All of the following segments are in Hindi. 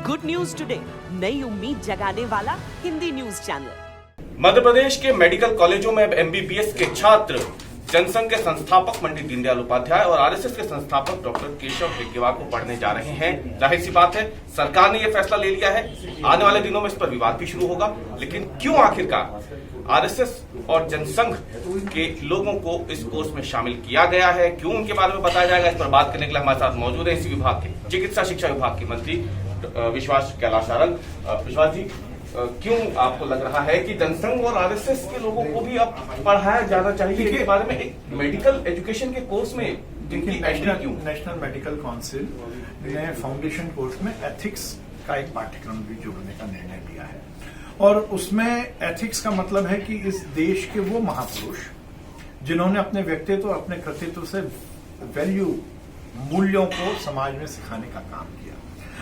गुड न्यूज टुडे, नई उम्मीद जगाने वाला हिंदी न्यूज चैनल। मध्य प्रदेश के मेडिकल कॉलेजों में अब एमबीबीएस के छात्र जनसंघ के संस्थापक पंडित दीनदयाल उपाध्याय और आरएसएस के संस्थापक डॉक्टर केशव हेडगेवार को पढ़ने जा रहे हैं। जाहिर सी बात है, सरकार ने यह फैसला ले लिया है। आने वाले दिनों में इस पर विवाद भी शुरू होगा, लेकिन क्यों आखिरकार आरएसएस और जनसंघ के लोगों को इस कोर्स में शामिल किया गया है, क्यों उनके बारे में बताया जाएगा, इस पर बात करने के लिए हमारे साथ मौजूद है इसी विभाग के चिकित्सा शिक्षा विभाग के मंत्री विश्वास कैलाश सारंग। विश्वास जी, क्यों आपको लग रहा है कि जनसंघ और आरएसएस के लोगों को भी अब पढ़ाया जाना चाहिए इसके बारे में, एक मेडिकल एजुकेशन के कोर्स में? नेशनल मेडिकल काउंसिल ने फाउंडेशन कोर्स में एथिक्स का एक पाठ्यक्रम भी जोड़ने का निर्णय लिया है, और उसमें एथिक्स का मतलब है कि इस देश के वो महापुरुष जिन्होंने अपने व्यक्तित्व, अपने कृतित्व से वैल्यू, मूल्यों को समाज में सिखाने का काम किया।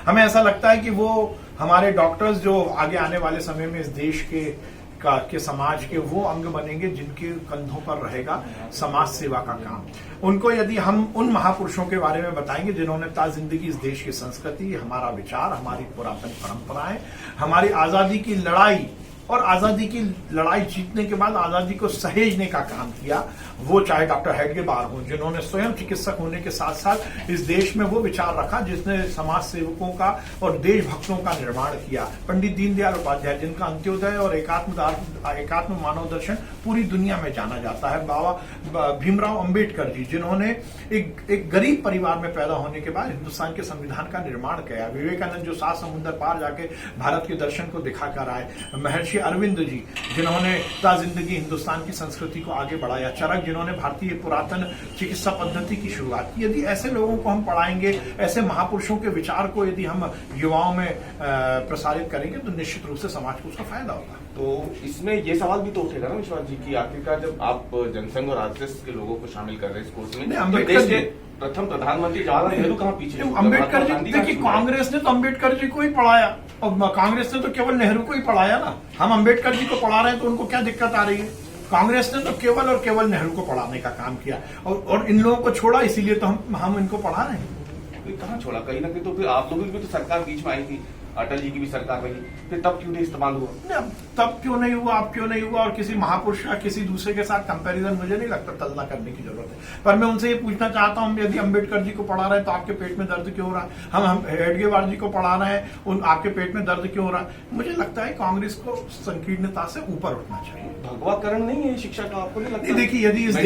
हमें ऐसा लगता है कि वो हमारे डॉक्टर्स जो आगे आने वाले समय में इस देश के समाज के वो अंग बनेंगे जिनके कंधों पर रहेगा समाज सेवा का काम। उनको यदि हम उन महापुरुषों के बारे में बताएंगे जिन्होंने ताजिंदगी इस देश की संस्कृति, हमारा विचार, हमारी पुरातन परंपराएं, हमारी आजादी की लड़ाई और आजादी की लड़ाई जीतने के बाद आजादी को सहेजने का काम किया, वो चाहे डॉक्टर हेडगेवार हो जिन्होंने स्वयं चिकित्सक होने के साथ साथ इस देश में वो विचार रखा जिसने समाज सेवकों का और देशभक्तों का निर्माण किया, पंडित दीनदयाल उपाध्याय जिनका अंत्योदय और एकात्म मानव दर्शन पूरी दुनिया में जाना जाता है, बाबा भीमराव अंबेडकर जी जिन्होंने एक गरीब परिवार में पैदा होने के बाद हिंदुस्तान के संविधान का निर्माण किया, विवेकानंद जो 7 समुद्र पार जाके भारत के दर्शन को दिखाकर आए, महर्षि अरविंद जी जिन्होंने ताजिंदगी हिंदुस्तान की संस्कृति को आगे बढ़ाया, चरक जिन्होंने भारतीय पुरातन चिकित्सा पद्धति की शुरुआत की। यदि ऐसे लोगों को हम पढ़ाएंगे, ऐसे महापुरुषों के विचार को यदि हम युवाओं में प्रसारित करेंगे तो निश्चित रूप से समाज को उसका फायदा होगा। तो इसमें ये सवाल भी तो उठेगा ना विश्वास जी की आखिरकार जब आप जनसंघ और आरएसएस के लोगों को शामिल कर रहे हैं इस कोर्स में, देश के प्रथम प्रधानमंत्री जवाहरलाल नेहरू कहाँ पीछे? अम्बेडकर जी, देखिए कांग्रेस ने तो अम्बेडकर जी को ही पढ़ाया और कांग्रेस ने तो केवल नेहरू को ही पढ़ाया ना। हम अम्बेडकर जी को पढ़ा रहे हैं तो उनको क्या दिक्कत आ रही है? कांग्रेस ने तो केवल और केवल नेहरू को पढ़ाने का काम किया और इन लोगों को छोड़ा, इसीलिए तो हम इनको पढ़ा रहे हैं। कहाँ छोड़ा? कहीं ना कहीं तो फिर आप लोगों की भी तो सरकार बीच में आई थी, अटल जी की भी सरकार रही, फिर तब क्यों नहीं इस्तेमाल हुआ? तब क्यों नहीं हुआ, अब क्यों नहीं हुआ, और किसी महापुरुष का किसी दूसरे के साथ कंपैरिजन मुझे नहीं लगता तुलना करने की जरूरत है। पर मैं उनसे ये पूछना चाहता हूं, यदि अम्बेडकर जी को पढ़ा रहे हैं तो आपके पेट में दर्द क्यों हो रहा है? हम हेडगेवार जी को पढ़ा रहे हैं, आपके पेट में दर्द क्यों हो रहा है? मुझे लगता है कांग्रेस को संकीर्णता से ऊपर उठना चाहिए। भगवाकरण नहीं है शिक्षा का, आपको नहीं लगता? देखिए, यदि इस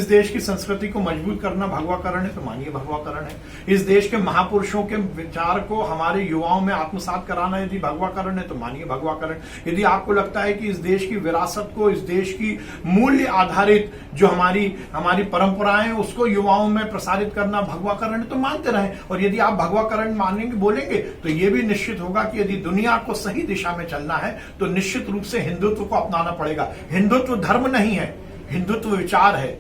देश की संस्कृति को मजबूत करना भगवाकरण है तो मानिए भगवाकरण है। इस देश के महापुरुषों के विचार को हमारे युवाओं में आत्मसात कराना यदि भगवाकरण है तो मानिए भगवाकरण। यदि आपको लगता है कि इस देश की विरासत को, इस देश की मूल्य आधारित जो हमारी परंपराएं उसको युवाओं में प्रसारित करना भगवाकरण है तो मानते रहें। और यदि आप भगवाकरण मानेंगे, बोलेंगे, तो यह भी निश्चित होगा कि यदि दुनिया को सही दिशा में चलना है तो निश्चित रूप से हिंदुत्व को अपनाना पड़ेगा। हिंदुत्व धर्म नहीं है, हिंदुत्व विचार है,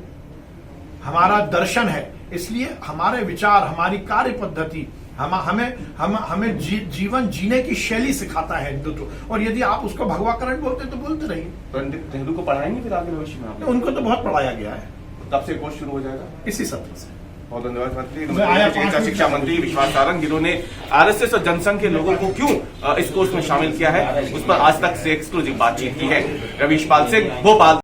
हमारा दर्शन है। इसलिए हमारे विचार, हमारी कार्य पद्धति हमें जीवन जीने की शैली सिखाता है हिंदुत्व। और यदि आप उसको भगवाकरण बोलते तो बोलते रहिए। पंडित नेहरू को पढ़ाएंगे फिर आगे भविष्य में? आपने उनको तो बहुत पढ़ाया गया है। तब से कोर्स शुरू हो जाएगा इसी सत्र से। बहुत धन्यवाद मंत्री, चिकित्सा शिक्षा मंत्री विश्वास सारंग जिन्होंने आरएसएस और जनसंघ के लोगों को क्यों इस कोर्स में शामिल किया है उस पर आज तक से एक्सक्लूसिव बातचीत की है। रवीश पाल सिंह, भोपाल।